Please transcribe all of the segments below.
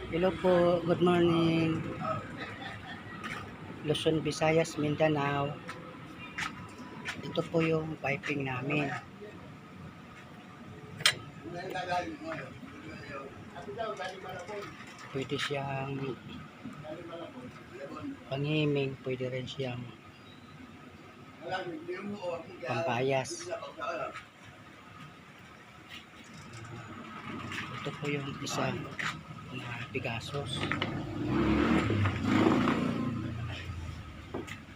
Hello po, good morning. Luzon, Visayas, Mindanao. Ito po yung piping namin. Pwede siyang panghiming, pwede rin siyang pampayas. Ito po yung isang na Pegasus.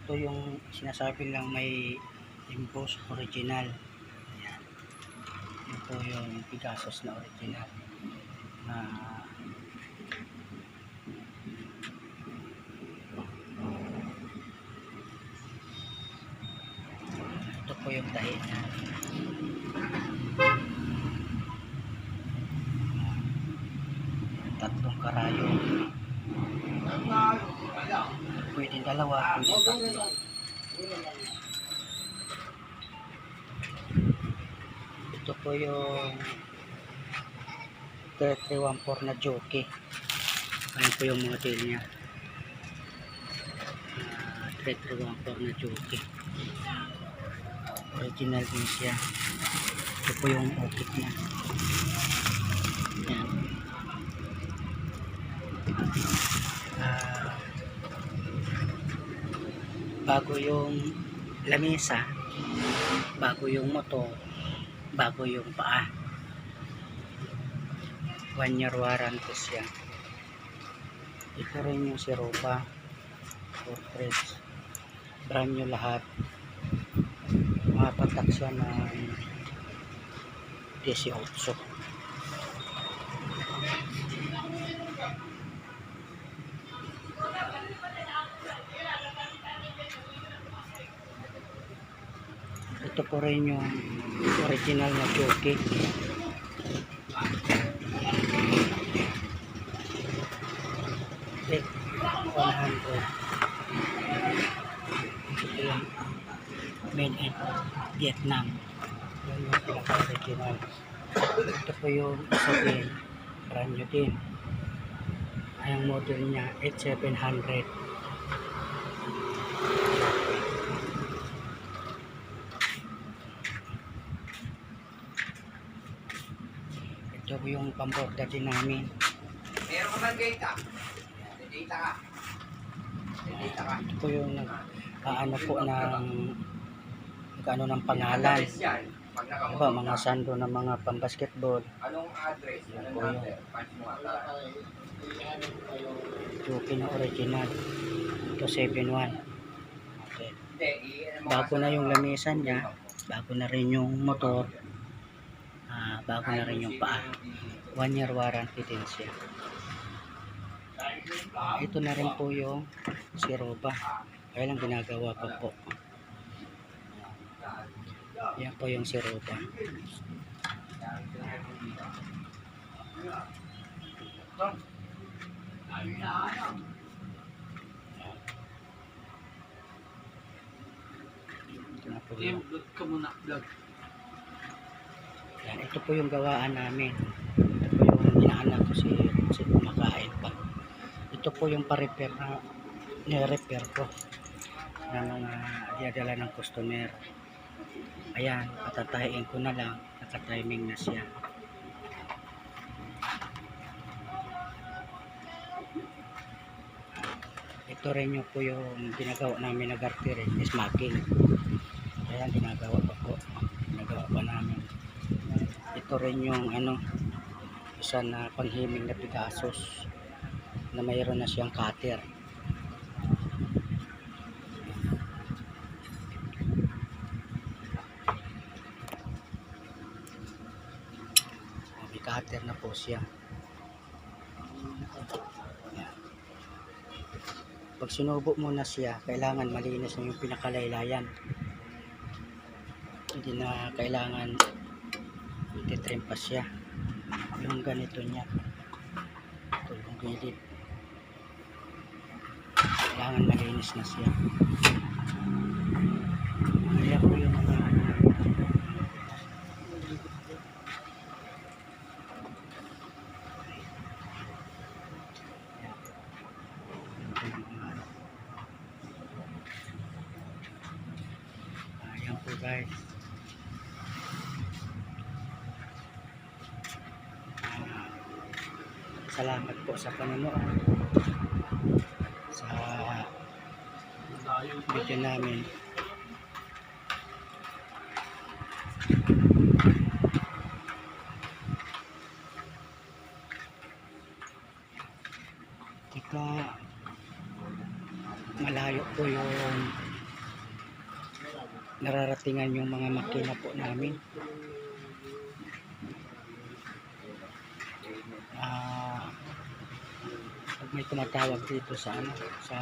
Ito yung sinasabi lang may emboss original. Ayan. Ito yung Pegasus na original. Ito po yung tahi niya. Tatlong karayo. Pwede dalawa, pwede tatlo. Ito po yung 3314 na jockey. Ayan po yung model niya. 3314 na jockey. Original din siya. Ito po yung okit niya. Ayan. Bago yung lamesa, bago yung motor, bago yung paa. 1 year warranty siya. Ito rin yung Siropa portraits, brand new lahat. Mapatak siya ng 18. Ito po rin yung original na jockey. Click 100. Ito yung made in Vietnam. Yan yung pinaka-original. Ito po yung isa din, brand new din. Ang model niya 8700. Ito po yung pamborda din namin. Meron ka man data? Data ka? Data ka? Ito po yung ano po ng pangalan. Diba, mga sando ng mga pambasketball. Anong address? Anong number? Punch mo ata. Jockey na original. Ito 71. Okay. Bago na yung lamisan niya, bago na rin yung motor, bago na rin yung paa. 1 year warranty din siya. Ito na rin po yung Siropa. Kaya lang ginagawa pa po. Yan po yung Siropa. Ito na po yung yan, ito po yung gawaan namin. Ito po yung inaanak ko si kumakain pa. Ito po yung pa-repair na ni-repair ko na mga diadala ng customer. Ayan, patatayin ko na lang. Naka-timing na siya. Ito rin yung po yung ginagawa namin na garter, smacking. Ayan, ginagawa pa po. Ginagawa pa namin. Ito rin yung isa na panghiming na Pegasus na mayroon na siyang cutter. May cutter na po siya. Ayan. Pag sinubo mo na siya, kailangan malinis na yung pinakalaylayan. Hindi na kailangan ititrim pa siya. Yung ganito niya, ito yung gilid, kailangan malinis na siya. Kaya po yung guys. Salamat po sa panonood sa video namin. Tika malayo po yung nararatingan yung mga makina po namin. Pag may tumatawag dito sa ano, sa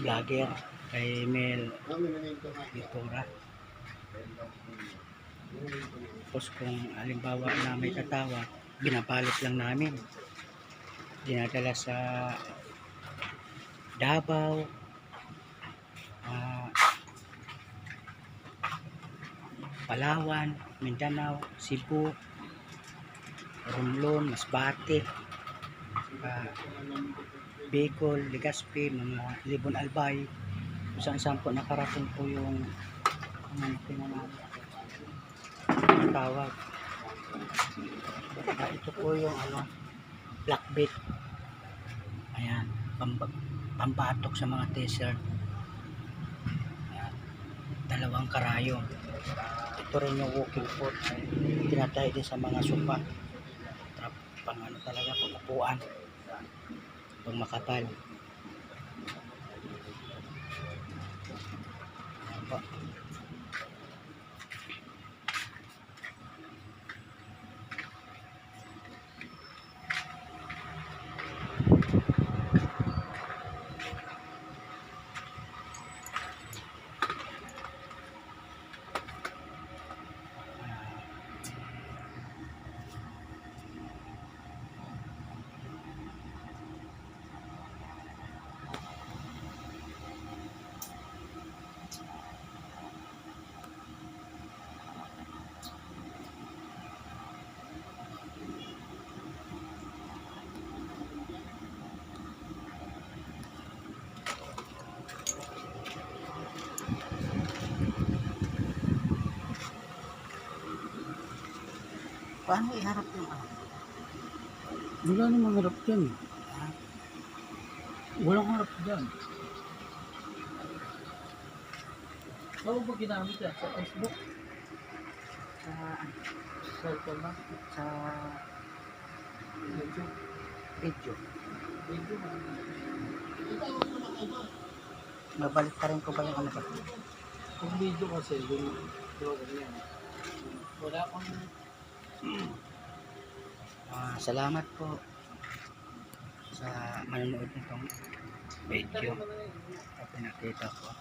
vlogger kay Mel Vitora, tapos kung halimbawa na may tatawag, binabalot lang namin, dinadala sa Davao, Palawan, Mindanao, Cebu, Romblon, Masbate, Bicol, Legazpi, mga Libon Albay, kung saan po nakarating po yung tawag. Ito po yung ano, blackbait. Ayan, pambatok sa mga t-shirt. Ayan, 2 karayom. Ito rin yung walking foot, tinatay din sa mga sopa, pang ano talaga, pang upuan, pang makapal. Ayan po. Paano iharap yung ano? Wala namang harap dyan. Walang harap dyan. Saan mo ba ginamit yan? Sa Facebook? Sa Cellphone na? sa YouTube? video. Video na. Mabalik pa rin ko ba yung ano ba? Kung video kasi, yung program yan. Wala akong... Salamat po sa manonood nitong video na pinakita ko.